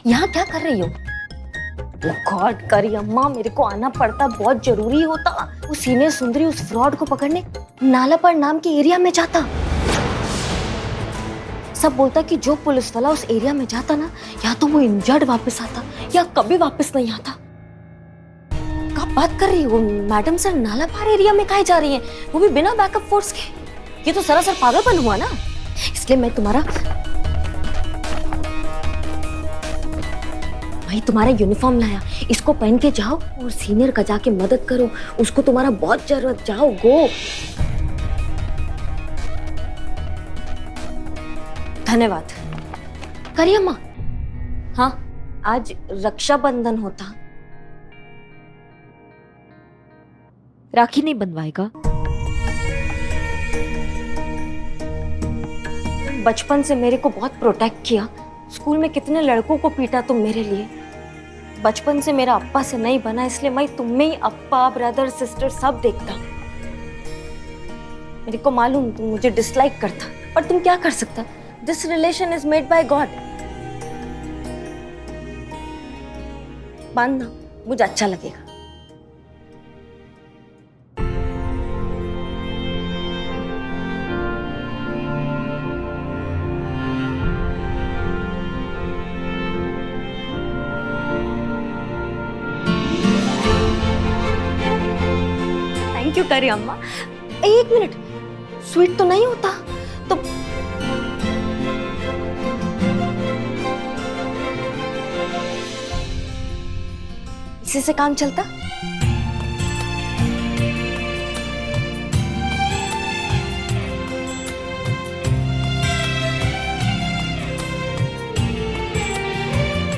यहाँ क्या कर रही हो? गॉड करी अम्मा, मेरे को आना पड़ता, बहुत जरूरी होता। वो सीनियर सुंदरी उस फ्रॉड को पकड़ने नालापाड़ नाम के एरिया में जाता। सब बोलता कि जो पुलिस वाला उस एरिया में जाता ना, या तो वो इंजर्ड वापस आता या कभी वापस नहीं आता। कब बात कर रही हो मैडम? सर नालापाड़ एरिया में काहे जा रही हैं, वो भी बिना बैकअप फोर्स के? ये तो सरासर पागलपन हुआ ना। इसलिए मैं तुम्हारा यूनिफॉर्म लाया, इसको पहन के जाओ और सीनियर का जाके मदद करो, उसको तुम्हारा बहुत जरूरत। जाओ, गो। धन्यवाद। करिए अम्मा। हाँ, आज रक्षाबंधन होता। राखी नहीं बंधवाएगा? बचपन से मेरे को बहुत प्रोटेक्ट किया, स्कूल में कितने लड़कों को पीटा तुम मेरे लिए। बचपन से मेरा अप्पा से नहीं बना, इसलिए मैं तुम में ही अप्पा, ब्रदर, सिस्टर सब देखता। मेरे को मालूम तुम मुझे डिसलाइक करता, पर तुम क्या कर सकता? This relation is made by God. मानना, मुझे अच्छा लगेगा। थैंक यू करी अम्मा। एक मिनट, स्वीट तो नहीं होता तो? इसी से काम चलता?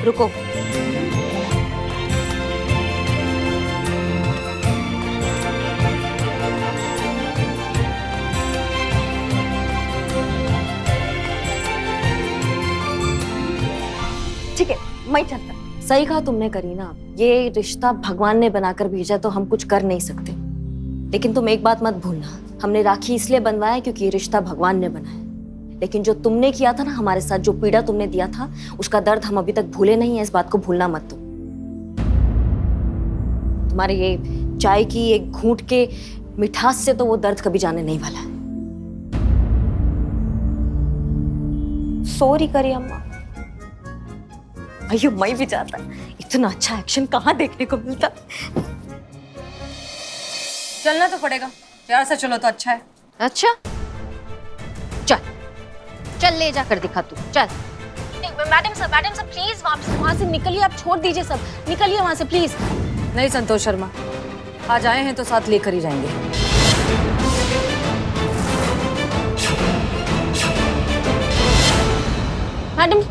रुको, ठीक है, मैं चलता। सही कहा तुमने करीना, ये रिश्ता भगवान ने बनाकर भेजा तो हम कुछ कर नहीं सकते। लेकिन तुम एक बात मत भूलना, हमने राखी इसलिए बनवाया क्योंकि ये रिश्ता भगवान ने बनाया। लेकिन जो तुमने किया था ना हमारे साथ, जो पीड़ा तुमने दिया था, उसका दर्द हम अभी तक भूले नहीं है। इस बात को भूलना मत तुम। तुम्हारे ये चाय की एक घूंट के मिठास से तो वो दर्द कभी जाने नहीं वाला है। सॉरी करी अम्मा। अयो, मैं भी चाहता, इतना अच्छा एक्शन कहाँ देखने को मिलता। चलना तो पड़ेगा, प्यार से चलो तो अच्छा है। अच्छा, चल चल, ले जाकर दिखा तू, चल। मैडम सर प्लीज वहां से निकलिए, आप छोड़ दीजिए, सब निकलिए वहां से प्लीज। नहीं संतोष शर्मा, आज आए हैं तो साथ लेकर ही जाएंगे। मैडम,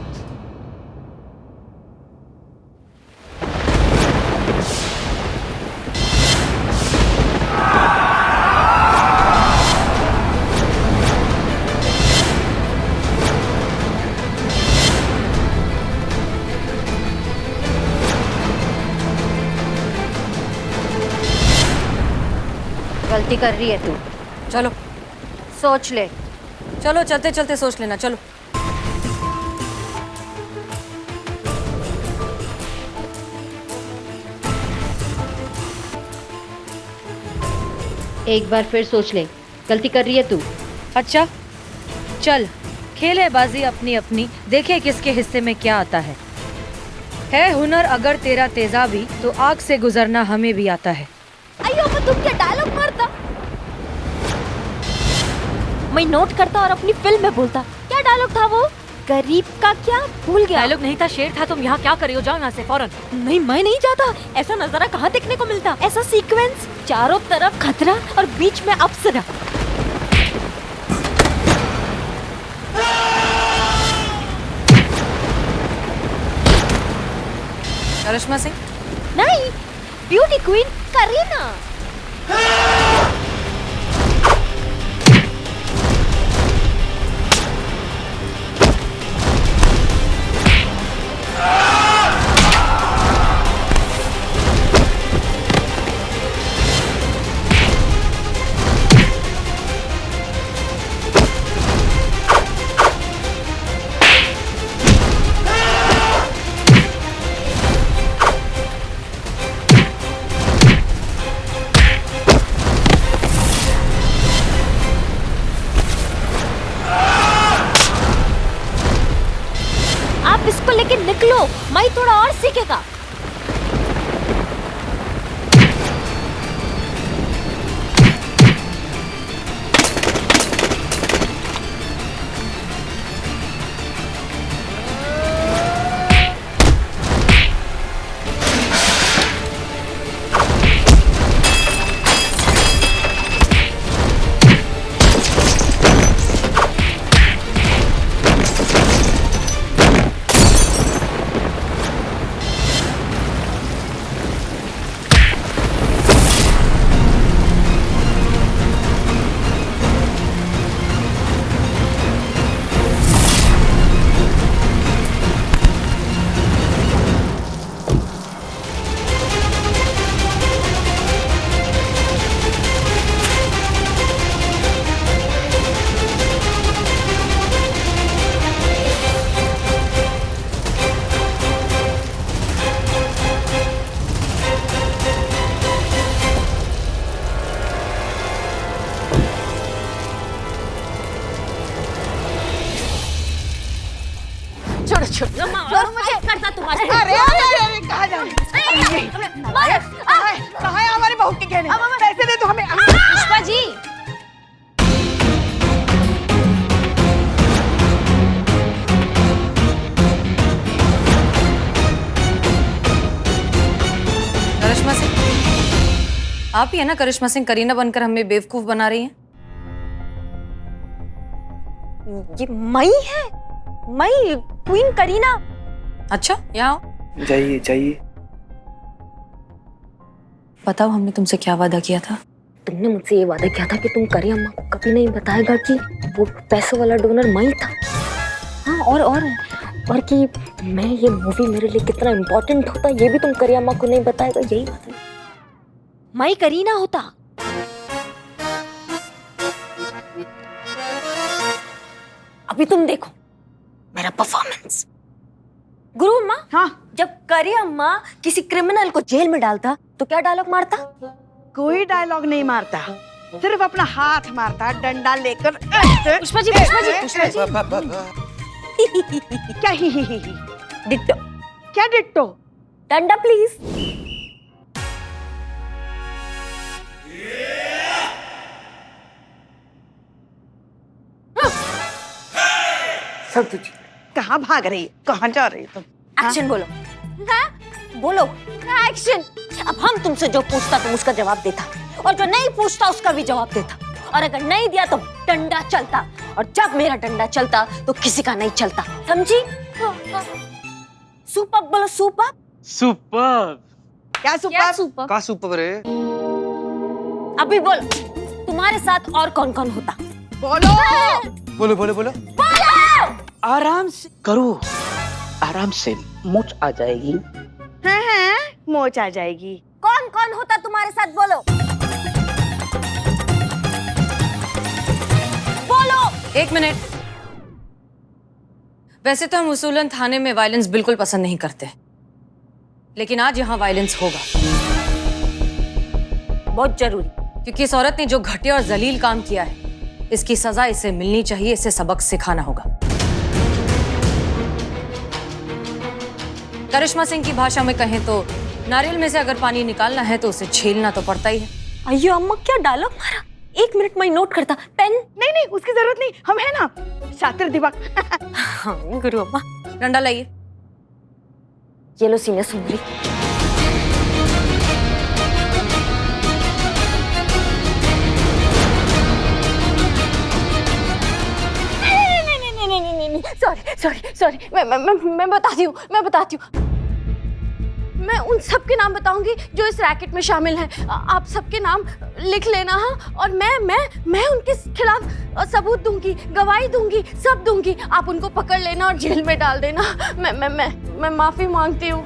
गलती कर रही है तू, चलो सोच ले। चलो, चलते चलते सोच लेना, चलो। एक बार फिर सोच ले, गलती कर रही है तू। अच्छा, चल खेले बाजी अपनी अपनी, देखे किसके हिस्से में क्या आता है हुनर अगर तेरा तेजाबी, तो आग से गुजरना हमें भी आता है। अयो, मैं तुम क्या डायलॉग मारता? मैं नोट करता और अपनी फिल्म में बोलता। क्या डायलॉग था वो? गरीब का क्या, भूल गया। डायलॉग नहीं था, शेर था। तुम यहाँ क्या कर रही हो? जाओ यहाँ से फौरन। नहीं, मैं नहीं जाता। ऐसा नजारा कहाँ देखने को मिलता? ऐसा सीक्वेंस, चारों तरफ खतरा और बीच में अप्सरा। करिश्मा सिंह? नहीं, ब्यूटी क्वीन करीना। लेकिन निकलो, मई थोड़ा और सीखेगा। छोड़ो मुझे करता तुम्हारे। अरे अरे अरे कहाँ जा रही कहाँ है हमारे बहू के गहने? पैसे दे दो हमें। पुष्पा जी, करिश्मा सिंह, आप ही है ना करिश्मा सिंह, करीना बनकर हमें बेवकूफ बना रही हैं? ये मई है, मई क्वीन करीना। अच्छा, यहाँ आओ। जाइए जाइए। बताओ, हमने तुमसे क्या वादा किया था? तुमने मुझसे ये वादा किया था कि तुम करी अम्मा को कभी नहीं बताएगा कि वो पैसों वाला डोनर मई था। हाँ, और कि मैं ये मूवी मेरे लिए कितना इम्पोर्टेंट होता ये भी तुम करी अम्मा को नहीं बताएगा। यही बात है, मई करीना होता। अभी तुम देखो मेरा परफॉर्मेंस। गुरु अम्मा, हाँ, जब करी अम्मा किसी क्रिमिनल को जेल में डालता तो क्या डायलॉग मारता? कोई डायलॉग नहीं मारता, सिर्फ अपना हाथ मारता डंडा लेकर। पुष्पा जी, पुष्पा जी, पुष्पा जी। क्या ही डिट्टो। क्या डिट्टो? डंडा प्लीज। जी कहाँ भाग रही है? कहाँ जा रही है तुम? एक्शन बोलो। हाँ? बोलो एक्शन। अब हम तुमसे जो पूछता तुम उसका जवाब देता, और जो नहीं पूछता उसका भी जवाब देता, और अगर नहीं दिया तो डंडा चलता, और जब मेरा डंडा चलता तो किसी का नहीं चलता, समझी? सुपर बोलो, सुपर। सुपर। क्या सुपर? सुपर? का सुपर रे? अभी बोलो, तुम्हारे साथ और कौन कौन होता? बोलो। बोलो बोलो बोलो। आराम से करो, आराम से मोच आ जाएगी। हाँ, मोच आ जाएगी। कौन कौन होता तुम्हारे साथ? बोलो बोलो। 1 मिनट। वैसे तो हम उसूलन थाने में वायलेंस बिल्कुल पसंद नहीं करते, लेकिन आज यहाँ वायलेंस होगा। बहुत जरूरी, क्योंकि इस औरत ने जो घटिया और जलील काम किया है, इसकी सजा इसे मिलनी चाहिए। इसे सबक सिखाना होगा। करिश्मा सिंह की भाषा में कहें तो नारियल में से अगर पानी निकालना है तो उसे छीलना तो पड़ता ही है। अयो अम्मा, क्या डायलॉग मारा। 1 मिनट में नोट करता। पेन? नहीं नहीं, उसकी जरूरत नहीं, हम है ना शातिर दिमाग। हाँ गुरु अम्मा। डंडा लाइए। ये लो सीनियर सुंदरी। सॉरी, मैं बताती हूँ। मैं उन सब के नाम बताऊंगी जो इस रैकेट में शामिल हैं। आप सबके नाम लिख लेना। हाँ, और मैं उनके खिलाफ सबूत दूंगी, गवाही दूंगी, सब दूंगी। आप उनको पकड़ लेना और जेल में डाल देना। मैं माफी मांगती हूँ।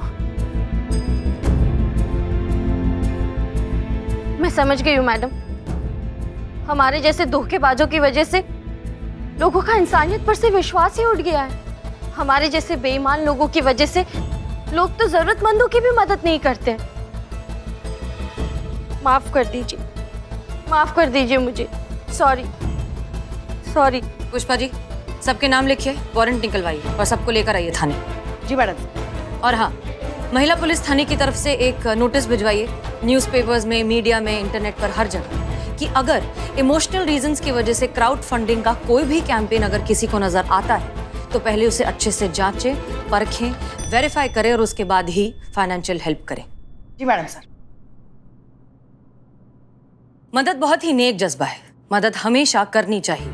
मैं समझ गई हूँ मैडम, हमारे जैसे धोखेबाजों की वजह से लोगों का इंसानियत पर से विश्वास ही उठ गया है। हमारे जैसे बेईमान लोगों की वजह से लोग तो जरूरतमंदों की भी मदद नहीं करते। माफ कर दीजिए मुझे। सॉरी। पुष्पा जी, सबके नाम लिखिए, वारंट निकलवाइए और सबको लेकर आइए थाने। जी मैडम। और हाँ, महिला पुलिस थाने की तरफ से एक नोटिस भिजवाइए न्यूज़पेपर्स में, मीडिया में, इंटरनेट पर, हर जगह कि अगर इमोशनल रीजंस की वजह से क्राउड फंडिंग का कोई भी कैंपेन अगर किसी को नजर आता है तो पहले उसे अच्छे से जांचें, परखें, वेरीफाई करें और उसके बाद ही फाइनेंशियल हेल्प करें। जी मैडम सर। मदद बहुत ही नेक जज्बा है, मदद हमेशा करनी चाहिए।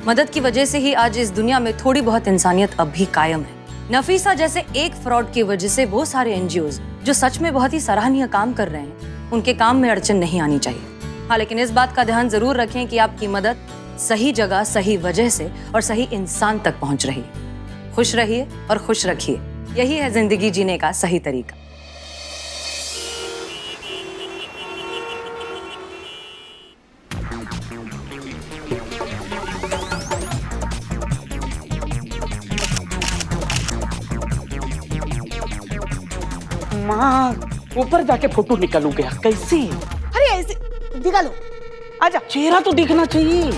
मदद की वजह से ही आज इस दुनिया में थोड़ी बहुत इंसानियत अब भी कायम है। नफीसा जैसे एक फ्रॉड की वजह से वो सारे एनजीओज जो सच में बहुत ही सराहनीय काम कर रहे हैं, उनके काम में अड़चन नहीं आनी चाहिए। हाँ, लेकिन इस बात का ध्यान जरूर रखें कि आपकी मदद सही जगह, सही वजह से और सही इंसान तक पहुंच रही है। खुश रहिए और खुश रखिए, यही है जिंदगी जीने का सही तरीका। माँ, ऊपर जाके फोटो निकालू गया कैसे? अरे ऐसे दिखा लो, आजा। चेहरा तो दिखना चाहिए।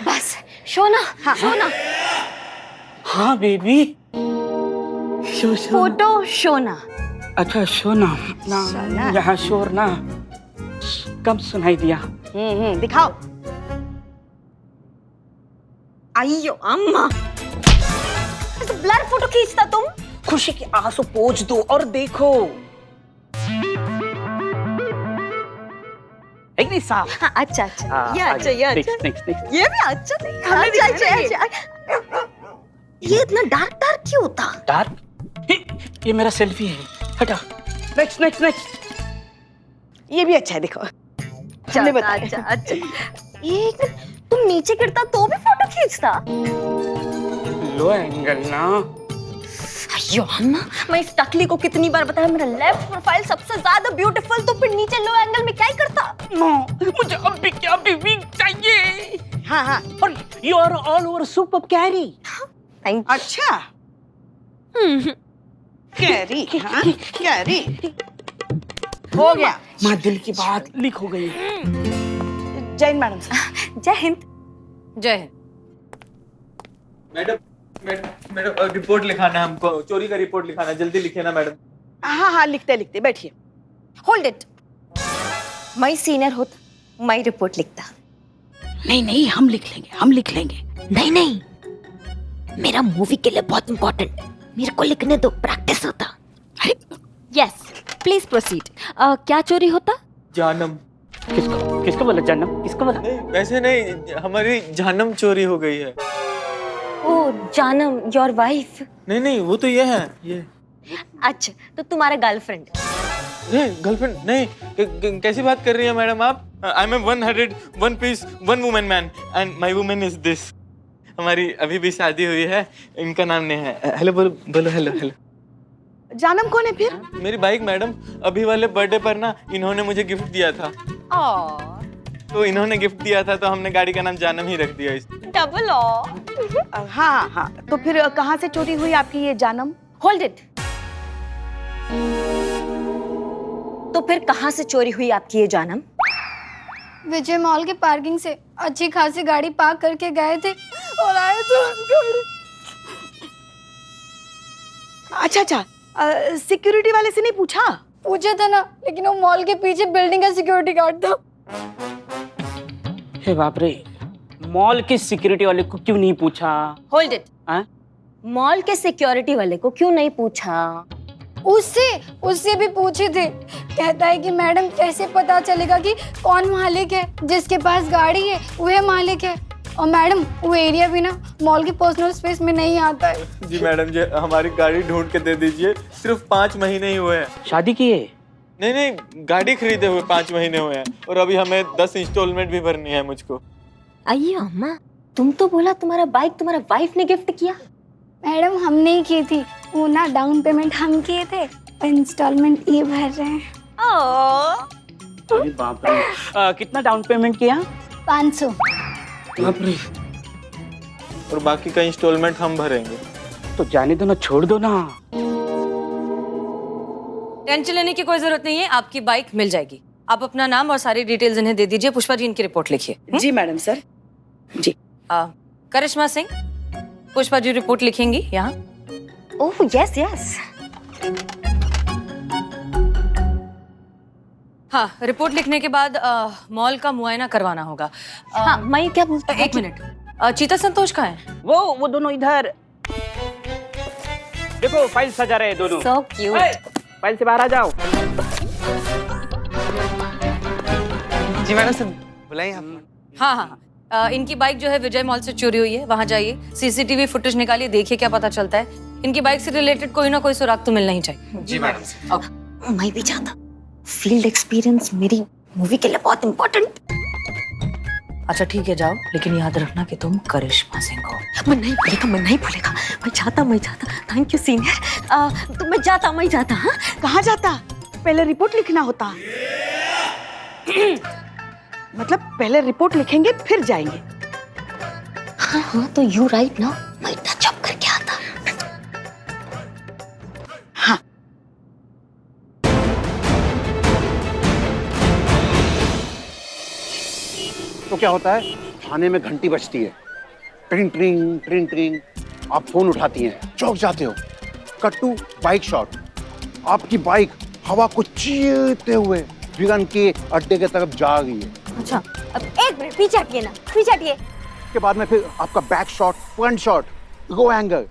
बस शोना, हाँ शोना, हाँ बेबी। फोटो शोना। अच्छा शोना ना, शोना। यहाँ शोर ना कम सुनाई दिया। दिखाओ। अयो अम्मा, ब्लर फोटो खींचता तुम? खुशी के आंसू पोंछ दो और देखो। एक नहीं साफ। हाँ, अच्छा अच्छा, ये अच्छा, ये अच्छा, नेक्स्ट ये भी अच्छा नहीं। अच्छा अच्छा अच्छा। ये इतना डार्क डार्क क्यों होता? डार्क? ये मेरा सेल्फी है, हटा। Next next next. ये भी अच्छा है, देखो। हमने बताया। अच्छा अच्छा। ये तुम नीचे गिरता तो भी फोटो खींचता? लो एंगल ना। अयो अम्मा, मैं इस टकली को कितनी बार बताया मेरा लेफ्ट प्रोफाइल सबसे ज्यादा ब्यूटीफुल, तो फिर नीचे लो एंगल में क्या ही करता? नो, मुझे अब भी क्या बीवी चाहिए। हाँ हाँ। और you are all over super carry. अच्छा। कैरी, हाँ कैरी। हो गया। माँ, दिल की बात लीक हो गई। जय हिंद मैडम सर। जय हिंद। जय हिंद। मैडम रिपोर्ट लिखाना है हमको, चोरी का रिपोर्ट लिखाना, जल्दी लिखिए ना मैडम। हाँ हाँ, लिखते लिखते बैठिए। Hold it. मैं सीनियर होता, मैं रिपोर्ट लिखता। नहीं नहीं, हम लिख लेंगे, हम लिख लेंगे। नहीं नहीं, मेरा मूवी के लिए बहुत इंपॉर्टेंट, मेरे को लिखने दो, प्रैक्टिस होता। Yes, please proceed. क्या चोरी होता? जानम। किसको किसको बोला जानम? किसको बोला? नहीं वैसे नहीं, हमारी जानम चोरी हो गई है। ओ जानम, योर वाइफ? नहीं नहीं, वो तो ये है, ये। अच्छा, तो तुम्हारा गर्लफ्रेंड? नहीं गर्लफ्रेंड नहीं। कैसी बात कर रही है मैडम आप? I am 101 piece 1 woman man and my woman is this. हमारी अभी भी शादी हुई है, इनका नाम नहीं है। हेलो बोलो बोलो, हेलो हेलो। जानम कौन है फिर? मेरी बाइक मैडम, अभी वाले बर्थडे पर ना इन्होंने मुझे गिफ्ट दिया था। तो इन्होंने गिफ्ट दिया था तो हमने गाड़ी का नाम जानम ही रख दिया। डबल हाँ हाँ हाँ। तो फिर कहाँ से चोरी हुई आपकी ये जानम? Hold it. तो फिर कहाँ से चोरी हुई आपकी ये जानम? विजय मॉल के पार्किंग से अच्छी खासी गाड़ी पार्क करके गए थे और आए तो गाड़ी। अच्छा अच्छा, सिक्योरिटी वाले से नहीं पूछा? पूछा था ना, लेकिन वो मॉल के पीछे बिल्डिंग का सिक्योरिटी गार्ड था। हे बाप रे, मॉल के सिक्योरिटी वाले को क्यों नहीं पूछा? Hold it. हाँ? मॉल के सिक्योरिटी वाले को क्यों नहीं पूछा? उससे भी पूछे थे। कहता है कि मैडम कैसे पता चलेगा कि कौन मालिक है, जिसके पास गाड़ी है वह मालिक है। और मैडम वो एरिया भी ना मॉल के पर्सनल स्पेस में नहीं आता है। जी मैडम जी, हमारी गाड़ी ढूंढ के दे दीजिए, सिर्फ 5 महीने ही हुए हैं। शादी की है? नहीं नहीं, गाड़ी खरीदे हुए 5 महीने हुए हैं और अभी हमें 10 इंस्टॉलमेंट भी भरनी है मुझको। आइए अम्मा, तुम तो बोला तुम्हारा बाइक तुम्हारा वाइफ ने गिफ्ट किया। मैडम हम नहीं की थी, वो ना डाउन पेमेंट हम किए थे, इंस्टॉलमेंट ये भर रहे हैं। अरे बाप रे, कितना डाउन पेमेंट किया? 500। बाप रे। और बाकी का इंस्टॉलमेंट हम भरेंगे। तो जाने दो ना, छोड़ दो ना। टेंशन लेने की कोई जरूरत नहीं है, आपकी बाइक मिल जाएगी। आप अपना नाम और सारी डिटेल्स इन्हें दे दीजिए। पुष्पा जी इनकी रिपोर्ट लिखिए। जी मैडम सर। जी। करिश्मा सिंह, पुष्पा जी रिपोर्ट लिखेंगी यहाँ। Oh yes yes. हाँ, रिपोर्ट लिखने के बाद मॉल का मुआयना करवाना होगा। हाँ मैं क्या बोलता हूँ? एक मिनट, चीता संतोष कहाँ है? वो दोनों इधर देखो, फाइल सजा रहे हैं दोनों। So cute. फाइल से बाहर आ जाओ। जी मैडम सर बुलाइए आप। हाँ हाँ, इनकी बाइक जो है विजय मॉल से चोरी हुई है, वहां जाइए, सीसीटीवी फुटेज निकालिए, देखिए क्या पता चलता है। इनकी बाइक से रिलेटेड कोई ना कोई सुराग तो मिलना ही चाहिए। जी मैडम सर। मैं भी चाहता। फील्ड एक्सपीरियंस मेरी मूवी के लिए बहुत इम्पोर्टेंट। अच्छा ठीक है, जाओ, लेकिन याद रखना कि तुम करिश्मा सिंह हो। मैं नहीं भूलेगा, मैं नहीं भूलेगा। मैं चाहता। Thank you senior. तो मैं जाता। हाँ कहाँ जाता? पहले रिपोर्ट लिखना होता। मतलब पहले रिपोर्ट लिखेंगे फिर जाएंगे। हाँ तो यू राइट ना। मैं टच अप करके आता। हाँ तो क्या होता है, थाने में घंटी बजती है, ट्रिंग ट्रिंग ट्रिंग ट्रिंग, आप फोन उठाती हैं, चौंक जाते हो। कट्टू बाइक शॉट, आपकी बाइक हवा को चीरते हुए विगन के अड्डे की तरफ जा रही है। अच्छा अब एक मिनट पीछे हटिए ना, पीछे हटिए। उसके बाद में फिर आपका बैक शॉट, फ्रंट शॉट, गो एंगल।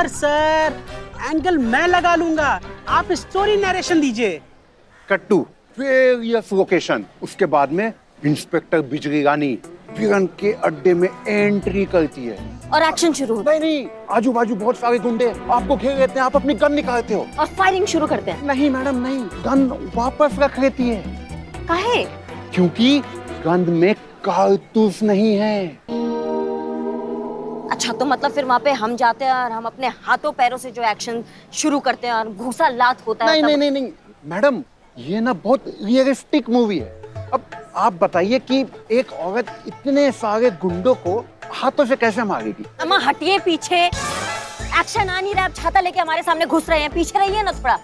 सर एंगल मैं लगा लूंगा, आप स्टोरी नरेशन दीजिए। कट्टू वेरियस लोकेशन। उसके बाद में इंस्पेक्टर बिजली रानी विगन के अड्डे में एंट्री करती है और एक्शन शुरू होता नहीं, आजू बाजू बहुत सारे गुंडे आपको घेर लेते हैं, आप अपनी गन निकालते हो। है और फायरिंग शुरू करते हैं। नहीं मैडम नहीं, गन वापस रख लेती है, काहे? क्योंकि गन में कारतूस नहीं है। अच्छा तो मतलब फिर वहाँ पे हम जाते हैं और हम अपने हाथों पैरों से जो एक्शन शुरू करते हैं और घूसा लात होता है। नहीं मैडम, ये ना बहुत रियलिस्टिक मूवी है। अब आप बताइए कि एक औरत इतने सारे गुंडों को हाथों से कैसे मारेगी? अम्मा हटिए पीछे, एक्शन आ नहीं रहा। आप छाता लेके हमारे सामने घुस रहे हैं, पीछे रहिए ना थोड़ा।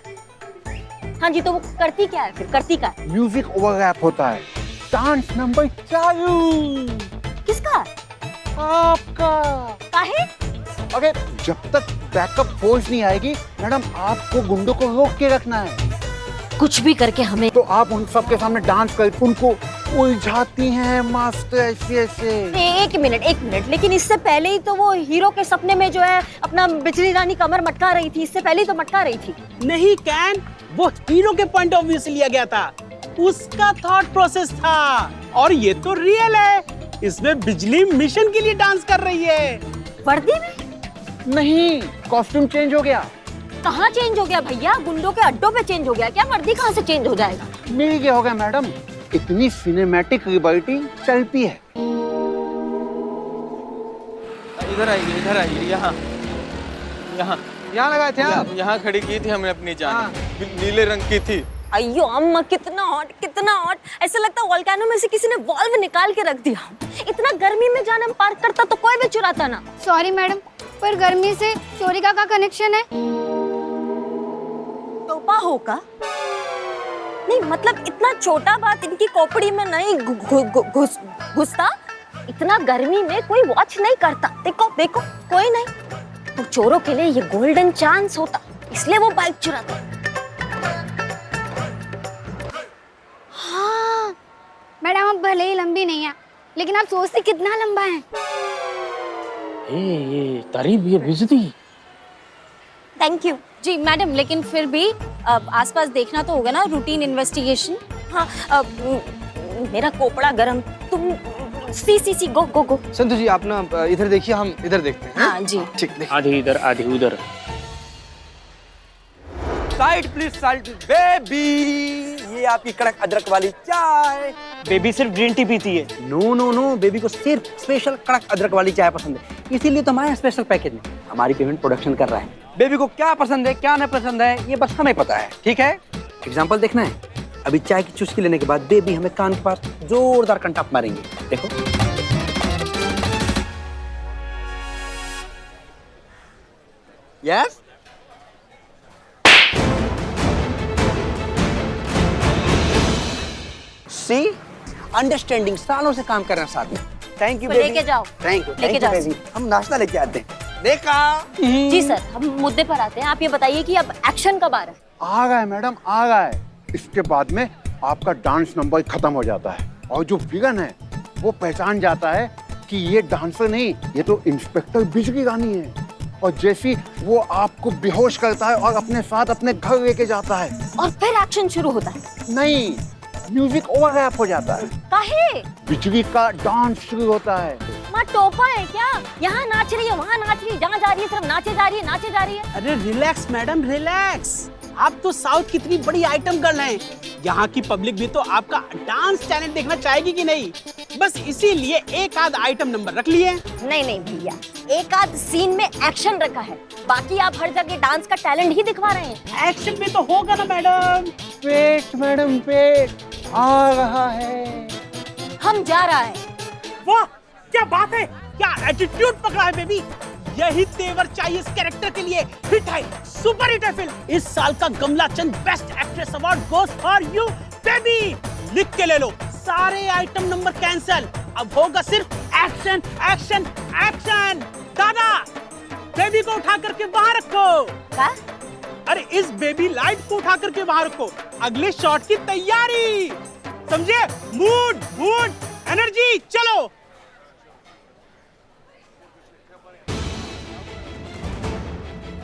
हाँ जी, तो वो करती क्या है फिर? करती क्या है? म्यूजिक ओवरलैप होता है, डांस नंबर चालू। किसका? आपका। काहे? अरे जब तक बैकअप फोर्स नहीं आएगी मैडम, आपको गुंडों को रोक के रखना है। कुछ भी करके हमें। तो आप उन सब के सामने डांस करके उनको उलझाती हैं मास्टर ऐसे। एक मिनट, लेकिन इससे पहले ही तो वो हीरो के सपने में जो है अपना बिजली रानी कमर मटका रही थी। इससे पहले ही तो मटका रही थी। नहीं कैन, वो हीरो के पॉइंट ऑफ व्यू से लिया गया था, उसका थॉट प्रोसेस था। और ये तो रियल है, इसमें बिजली मिशन के लिए डांस कर रही है। वर्दी में? नहीं, कॉस्ट्यूम चेंज हो गया। कहाँ चेंज हो गया भैया? गुंडों के अड्डों पे चेंज हो गया क्या? वर्दी कहाँ से चेंज हो जाएगा? मिल गया होगा मैडम, इतनी सिनेमैटिक लिबर्टी चलती है। इधर आइए, यहाँ लगाए थे आप? यहाँ खड़ी की थी हमने अपनी जान, नीले रंग की थी। अयो अम्मा, कितना हॉट। ऐसा लगता है वोल्केनो में से किसी ने वॉल्व निकाल के रख दिया। इतना गर्मी में जान हम पार्क करता तो कोई भी चुराता ना। सॉरी मैडम, पर गर्मी से चोरी का कनेक्शन है? तोपा होगा? नहीं मतलब इतना छोटा बात इनकी खोपड़ी में नहीं घुसता। इतना गर्मी में कोई वॉच नहीं करता। देखो कोई नहीं। तो चोरों के लिए ये गोल्डन चांस होता, इसलिए वो बाइक चुराता। हाँ मैडम, आप भले ही लंबी नहीं है, लेकिन आप सोचते कितना लंबा है। ये तारीफ, ये बेइज्जती। थैंक यू जी मैडम, लेकिन फिर भी आसपास देखना तो होगा ना, रूटीन इन्वेस्टिगेशन। हाँ मेरा कोपड़ा गरम। तुम सी गो। संतु जी आप ना इधर देखिए, हम इधर देखते हैं। हाँ जी ठीक। आधी इधर आधी उधर। Side please, side. बेबी, ये आपकी कड़क अदरक वाली चाय। बेबी सिर्फ ग्रीन टी पीती है। नो, बेबी को सिर्फ स्पेशल कड़क अदरक वाली चाय पसंद है, इसीलिए तो हमारे स्पेशल पैकेज में हमारी पेमेंट प्रोडक्शन कर रहा है। बेबी को क्या पसंद है क्या नहीं पसंद है ये बस हमें पता है, ठीक है? एग्जाम्पल देखना है? अभी चाय की चुस्की लेने के बाद बेबी हमें कान के पास जोरदार कंटाप मारेंगे, देखो। यस सी अंडरस्टैंडिंग, सालों से काम करना साथ में। थैंक यू तो लेके जाओ। थैंक यू लेके जाओ। बेबी। हम नाश्ता लेके आते हैं। देखा? जी सर, हम मुद्दे पर आते हैं। आप ये बताइए कि अब एक्शन कब आ रहा है? आ गए मैडम, आ गए। इसके बाद में आपका डांस नंबर खत्म हो जाता है और जो विलन है वो पहचान जाता है कि ये डांसर नहीं, ये तो इंस्पेक्टर बिजली रानी है। और जैसी वो आपको बेहोश करता है और अपने साथ अपने घर लेके जाता है, और फिर एक्शन शुरू होता है? नहीं, म्यूजिक ओवरलैप हो जाता है, काहे? बिजली का डांस शुरू होता है। माँ टोपा है क्या? यहाँ नाच रही है, वहाँ नाच रही है, जहाँ जा रही है सिर्फ नाचे जा रही है, नाचे जा रही है। अरे रिलैक्स मैडम, रिलैक्स। आप तो साउथ की इतनी बड़ी आइटम गर्ल हैं। यहाँ की पब्लिक भी तो आपका डांस टैलेंट देखना चाहेगी कि नहीं? बस इसीलिए एक आध आइटम नंबर रख लिए। नहीं नहीं भैया, एक आध सीन में एक्शन रखा है, बाकी आप हर जगह डांस का टैलेंट ही दिखवा रहे हैं। एक्शन में तो होगा ना मैडम। पेट मैडम, पेट आ रहा है। हम जा रहा है। वाह, क्या बात है, क्या एटीट्यूड पकड़ा है बेबी। यही तेवर चाहिए इस कैरेक्टर के लिए। हिट है, सुपर हिट है फिल्म। इस साल का गमला चंद best actress award goes for you baby. लिख के ले लो, सारे आइटम नंबर कैंसिल। अब होगा सिर्फ एक्शन एक्शन एक्शन। दादा, बेबी को उठा करके वहां रखो। क्या? अरे इस बेबी लाइट को उठा करके वहां रखो, अगले शॉट की तैयारी। समझे? मूड मूड एनर्जी, चलो।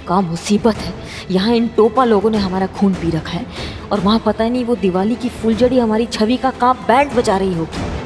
क्या मुसीबत है, यहाँ इन टोपा लोगों ने हमारा खून पी रखा है और वहाँ पता नहीं वो दिवाली की फुलझड़ी हमारी छवि का कहाँ बैंड बजा रही होगी।